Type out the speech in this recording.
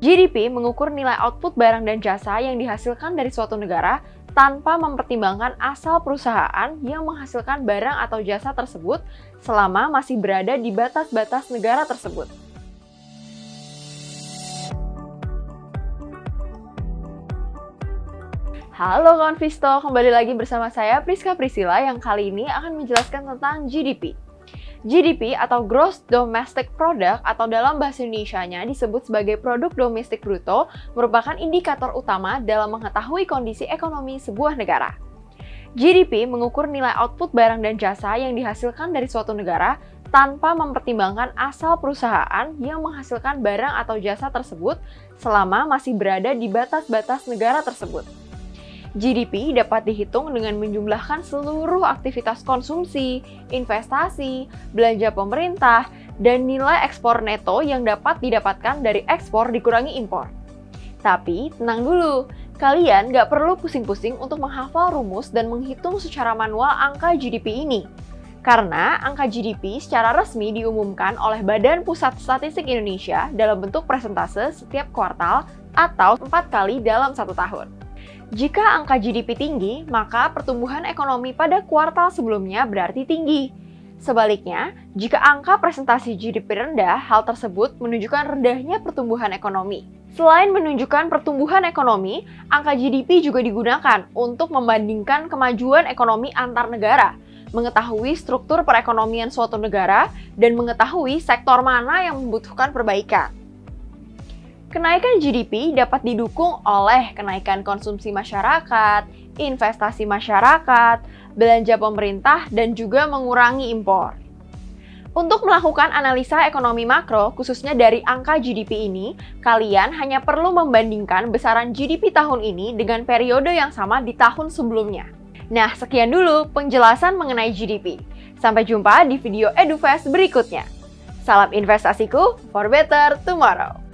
GDP mengukur nilai output barang dan jasa yang dihasilkan dari suatu negara tanpa mempertimbangkan asal perusahaan yang menghasilkan barang atau jasa tersebut selama masih berada di batas-batas negara tersebut. Halo kawan Visto, kembali lagi bersama saya Priska Priscilla yang kali ini akan menjelaskan tentang GDP. GDP atau Gross Domestic Product atau dalam bahasa Indonesianya disebut sebagai Produk Domestik Bruto merupakan indikator utama dalam mengetahui kondisi ekonomi sebuah negara. GDP mengukur nilai output barang dan jasa yang dihasilkan dari suatu negara tanpa mempertimbangkan asal perusahaan yang menghasilkan barang atau jasa tersebut selama masih berada di batas-batas negara tersebut. GDP dapat dihitung dengan menjumlahkan seluruh aktivitas konsumsi, investasi, belanja pemerintah, dan nilai ekspor neto yang dapat didapatkan dari ekspor dikurangi impor. Tapi, tenang dulu, kalian nggak perlu pusing-pusing untuk menghafal rumus dan menghitung secara manual angka GDP ini. Karena angka GDP secara resmi diumumkan oleh Badan Pusat Statistik Indonesia dalam bentuk persentase setiap kuartal atau 4 kali dalam 1 tahun. Jika angka GDP tinggi, maka pertumbuhan ekonomi pada kuartal sebelumnya berarti tinggi. Sebaliknya, jika angka presentasi GDP rendah, hal tersebut menunjukkan rendahnya pertumbuhan ekonomi. Selain menunjukkan pertumbuhan ekonomi, angka GDP juga digunakan untuk membandingkan kemajuan ekonomi antar negara, mengetahui struktur perekonomian suatu negara, dan mengetahui sektor mana yang membutuhkan perbaikan. Kenaikan GDP dapat didukung oleh kenaikan konsumsi masyarakat, investasi masyarakat, belanja pemerintah, dan juga mengurangi impor. Untuk melakukan analisa ekonomi makro, khususnya dari angka GDP ini, kalian hanya perlu membandingkan besaran GDP tahun ini dengan periode yang sama di tahun sebelumnya. Nah, sekian dulu penjelasan mengenai GDP. Sampai jumpa di video EduFast berikutnya. Salam investasiku for better tomorrow.